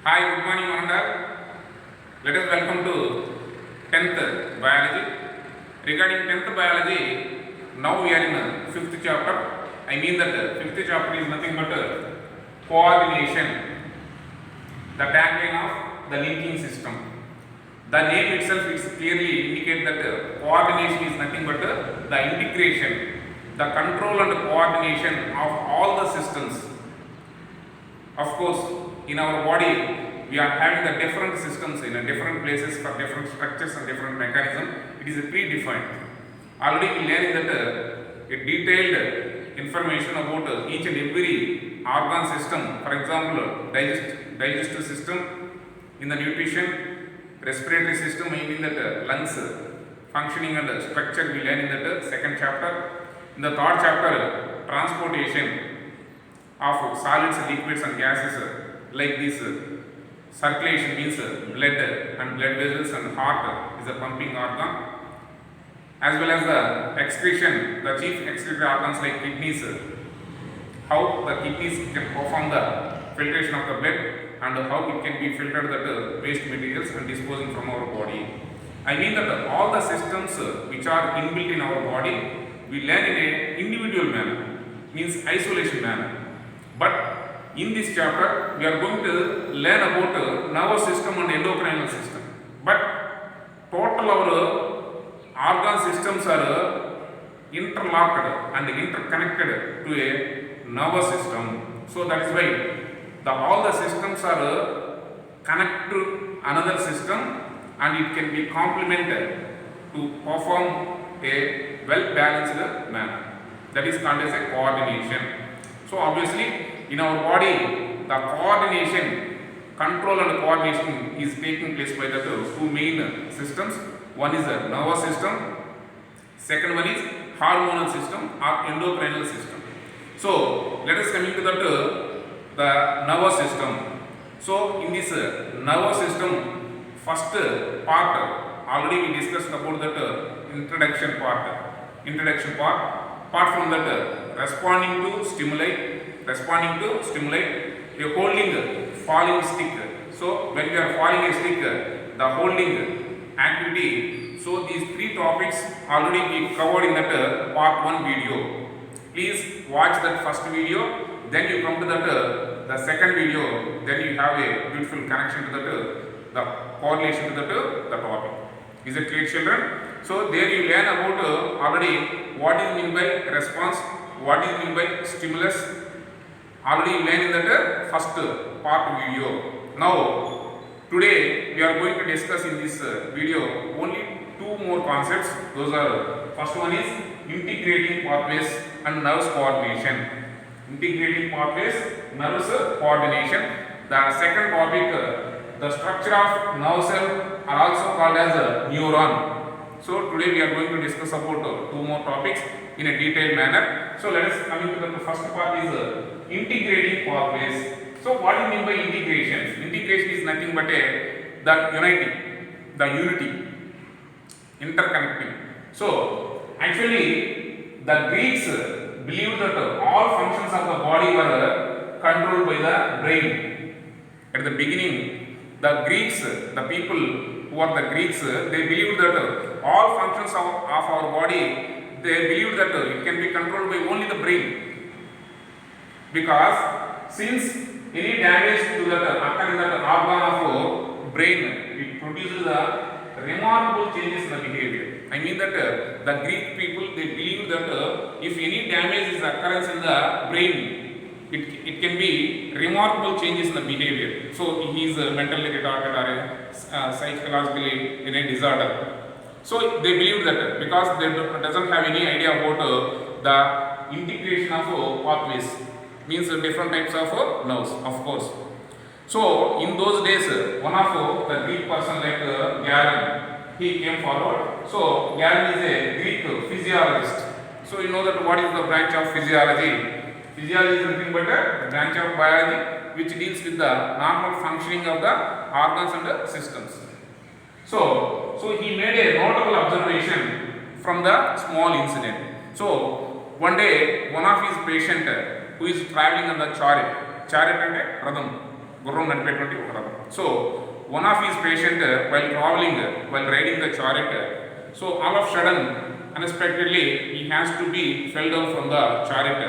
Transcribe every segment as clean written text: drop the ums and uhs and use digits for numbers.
Hi, good morning, Manandar. Let us welcome to 10th biology. Regarding 10th biology, now we are in 5th chapter. I mean that 5th chapter is nothing but coordination, the tagline of the linking system. The name itself is clearly indicate that coordination is nothing but the integration, the control and coordination of all the systems. Of course, in our body, we are having the different systems in different places for different structures and different mechanism. It is predefined. Already we learned that a detailed information about each and every organ system. For example, digestive system in the nutrition, respiratory system, I mean that lungs functioning and structure we learn in that second chapter. In the third chapter, transportation of solids, liquids and gases like this. Circulation means blood and blood vessels and heart is a pumping organ, as well as the excretion, the chief excretory organs like kidneys, how the kidneys can perform the filtration of the blood and how it can be filtered that waste materials and disposing from our body. I mean that all the systems which are inbuilt in our body we learn in a individual manner, means isolation manner. But in this chapter, we are going to learn about nervous system and endocrinal system. But total our organ systems are interlocked and interconnected to a nervous system. So that is why all the systems are connected to another system and it can be complemented to perform a well balanced manner. That is called as a coordination. So obviously, in our body, the coordination, control and coordination is taking place by the two main systems. One is the nervous system, second one is hormonal system or endocrinal system. So let us come into the nervous system. So in this nervous system, first part, already we discussed about that introduction part. Apart from that, responding to stimuli, a holding falling stick. So when we are falling a stick, the holding activity. So these three topics already we covered in that part 1 video. Please watch that first video, then you come to that the second video, then you have a beautiful connection to that the correlation to the topic. Is it clear, children? So there you learn about already what is meant by response, what is meant by stimulus. Already you learned in that first part video. Now today we are going to discuss in this video only two more concepts. Those are, first one is integrating pathways and nerves coordination. Integrating pathways, nerves coordination. The second topic, the structure of nerve cell are also called as a neuron. So today we are going to discuss about two more topics in a detailed manner. So let us come into the first part is integrating pathways. So what do you mean by integration? Integration is nothing but the unity, interconnecting. So actually the Greeks believed that all functions of the body were controlled by the brain. At the beginning, the Greeks, the people who are the Greeks, they believed that all functions of our body, they believed that it can be controlled by only the brain. Because since any damage to that occur in that organ of brain, it produces a remarkable changes in the behavior. I mean that the Greek people, they believe that if any damage is occurrence in the brain, it can be remarkable changes in the behavior. So he is mentally retarded or psychologically in a disorder. So they believe that because they doesn't have any idea about the integration of pathways, means different types of nerves, of course. So in those days, one of the Greek person like Galen, he came forward. So Galen is a Greek physiologist. So you know that what is the branch of physiology? Physiology is nothing but a branch of biology which deals with the normal functioning of the organs and the systems. So he made a notable observation from the small incident. So one day, one of his patient who is traveling on the chariot and a radham, గుర్రం నడిపేటువంటి ఒక రథం. So one of his patient while traveling, while riding the chariot, so all of sudden, unexpectedly, he has to be fell down from the chariot,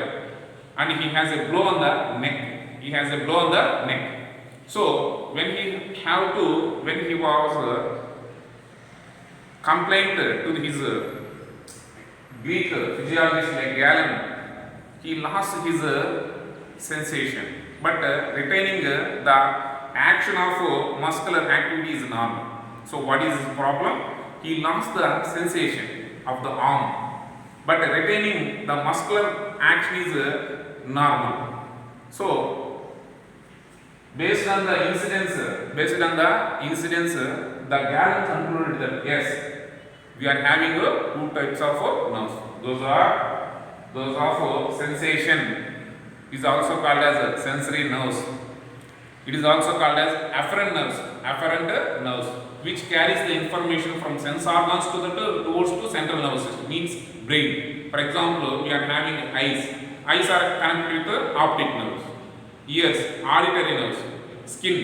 and he has a blow on the neck. He has a blow on the neck. So when he was complained to his Greek physiologist like Galen, he lost his sensation, but retaining the action of muscular activity is normal. So what is his problem? He lost the sensation of the arm, but retaining the muscular action is normal. So based on the incidents, the Galen concluded that yes, we are having two types of nerves. Those of sensation is also called as sensory nerves. It is also called as afferent nerves, which carries the information from sense organs towards to central nervous system, means brain. For example, we are having eyes. Eyes are connected with the optic nerves. Ears, auditory nerves. Skin,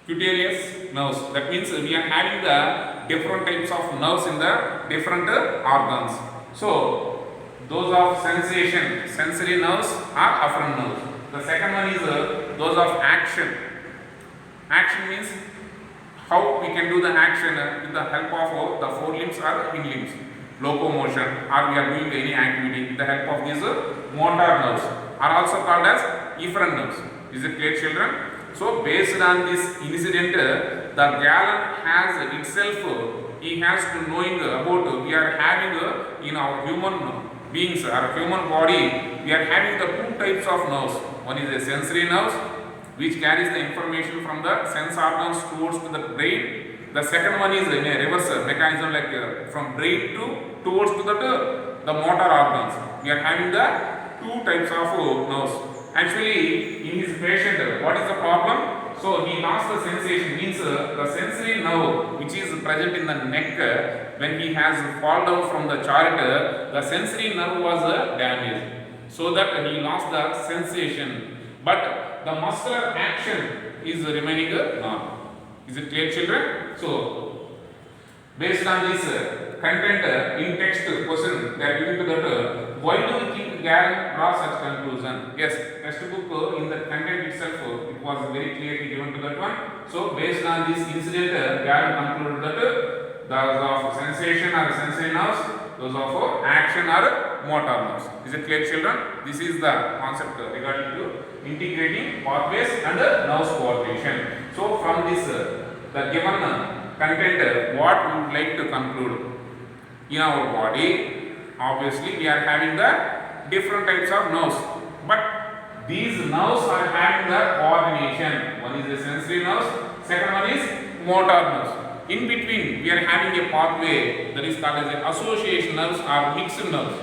cutaneous nerves. That means we are having the different types of nerves in the different organs. So those of sensation, sensory nerves are afferent nerves. The second one is those of action. Action means how we can do the action with the help of the forelimbs or hind limbs. Locomotion, or we are doing any activity with the help of these motor nerves, are also called as efferent nerves. Is it clear, children? So based on this incident, the Galen has itself, he has to knowing about we are having in our human beings, our human body, we are having the two types of nerves. One is the sensory nerves, which carries the information from the sense organs towards to the brain. The second one is in a reverse mechanism, like from brain towards to the motor organs. We are having the two types of nerves. Actually, in his patient, what is the problem? So he lost the sensation, means the sensory nerve which is present in the neck, when he has fall down from the chariot, the sensory nerve was damaged, so that he lost the sensation, but the muscular action is remaining normal. Is it clear, children? So based on this content in text question, they are giving to that why do you think Galen draw such conclusion? Yes, textbook in the content itself it was very clearly given to that one. So based on this incident, Galen concluded that those of sensation are sensory nerves, those of action are motor nerves. Is it clear, children? This is the concept regarding to integrating pathways and nerves coordination. So from this the given content, what we would like to conclude? In our body, obviously we are having the different types of nerves, but these nerves are having the coordination. One is the sensory nerves, second one is motor nerves. In between we are having a pathway that is called as the association nerves or mixed nerves.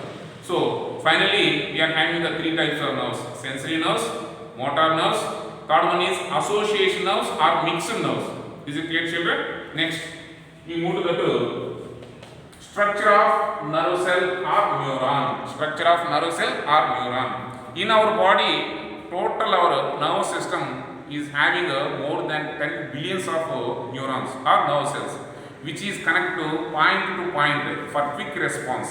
So finally we are having the three types of nerves: sensory nerves, motor nerves, third one is association nerves or mixed nerves. Is it clear, children? Next we move to the structure of nerve cell or neuron. Structure of nerve cell or neuron. In our body, total our nerve system is having more than 10 billions of neurons or nerve cells, which is connected to point for quick response.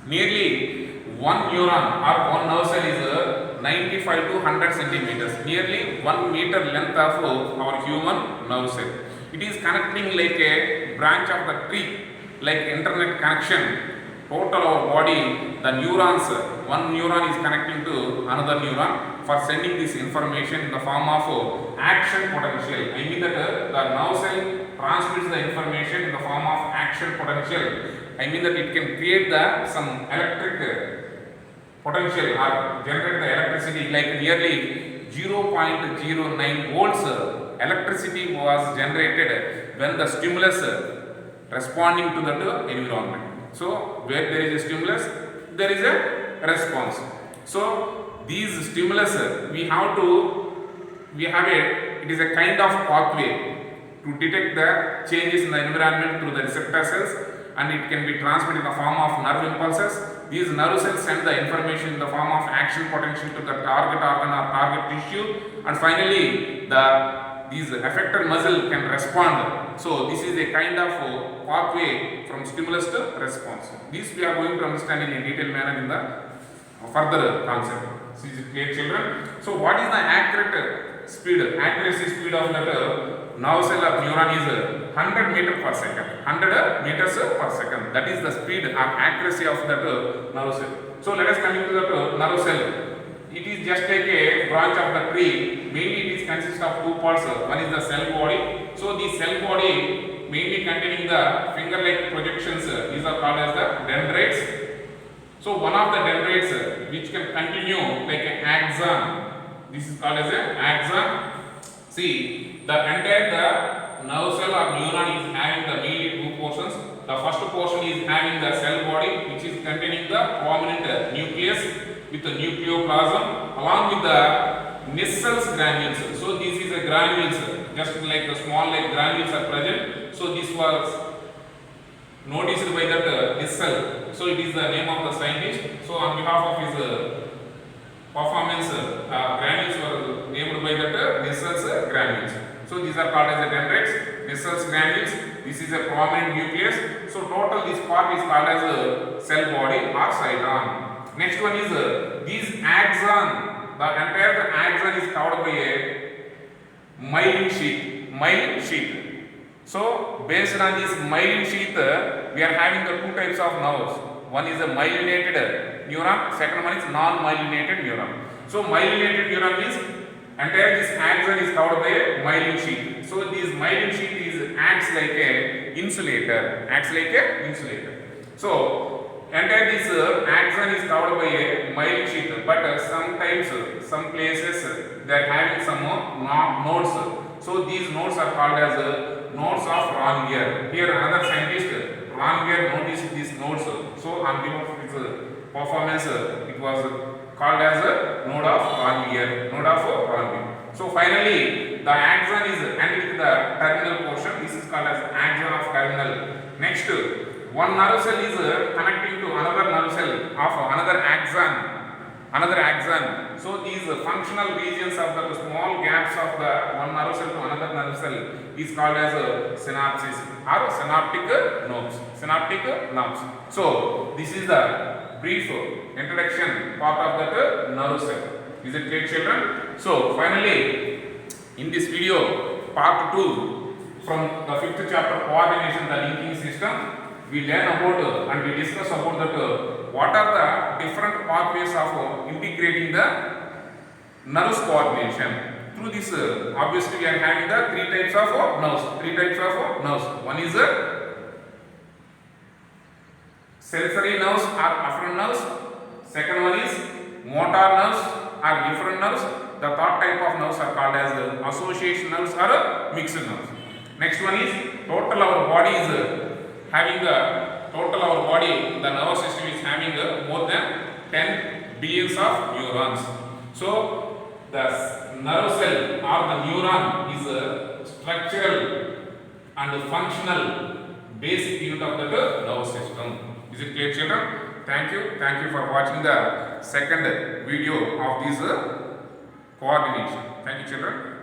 Nearly one neuron or one nerve cell is 95 to 100 centimeters, nearly 1 meter length of our human nerve cell. It is connecting like a branch of the tree, like internet connection. Total our body, the neurons, one neuron is connecting to another neuron for sending this information in the form of action potential. I mean that the nerve cell transmits the information in the form of action potential. I mean that it can create some electric potential or generate the electricity like nearly 0.09 volts electricity was generated when the stimulus responding to that environment. So where there is a stimulus, there is a response. So these stimulus it is a kind of pathway to detect the changes in the environment through the receptor cells, and it can be transmitted in the form of nerve impulses These nerve cells send the information in the form of action potential to the target organ or target tissue, and finally these affected muscle can respond. So this is a kind of pathway from stimulus to response. This we are going to understand in a detailed manner in the further concept. So is it clear, children? So what is the accuracy speed of that nerve cell or neuron is 100 meters per second. 100 meters per second. That is the speed or accuracy of that nerve cell. So let us come into that nerve cell. It is just like a branch of the tree. Mainly it is consists of two parts. One is the cell body. So the cell body mainly containing the finger-like projections. These are called as the dendrites. So one of the dendrites which can continue like an axon. This is called as an axon. See, the entire nerve cell or neuron is having the mainly two portions. The first portion is having the cell body which is containing the prominent nucleus with the nucleoplasm along with the Nissel's granules. So this is a granules, just like the small like granules are present. So this was noticed by that Nissel. So it is the name of the scientist. So on behalf of his performance, granules were named by that Nissel's granules. So these are called as the dendrites, Nissel's granules. This is a prominent nucleus. So total this part is called as a cell body or cyton. Next one is this axon. The entire axon is covered by a myelin sheath. Myelin sheath. So based on this myelin sheath, we are having the two types of nerves. One is a myelinated neuron. Second one is non-myelinated neuron. So myelinated neuron means entire this axon is covered by a myelin sheath. So this myelin sheath acts like a insulator. So entire this axon is covered by a myelin sheath, but sometimes some places they are having some nodes. So these nodes are called as nodes of Ranvier. Here another scientist Ranvier noticed these nodes. So on behalf of his performance, it was called as a node of Ranvier. So finally, the axon is ended with the terminal portion. This is called as axon of terminal. Next, one nerve cell is connecting to another nerve cell of another axon. So these functional regions of the small gaps of the one nerve cell to another nerve cell is called as synapses or synaptic nerves. So this is the brief introduction part of that nerve cell. Is it clear, children? So finally, in this video, part 2 from the 5th chapter, coordination, the linking system, we learn about and we discuss about that what are the different pathways of integrating the nerves coordination. Through this, obviously we are having the three types of nerves. One is sensory nerves or afferent nerves. Second one is motor nerves or efferent nerves. The third type of nerves are called as association nerves or mixed nerves. Next one is total our body is having the nervous system is having more than 10 billions of neurons. So the nerve cell or the neuron is a structural and functional basic unit of the nervous system. Is it clear, children? Thank you for watching the second video of this coordination. Thank you, children.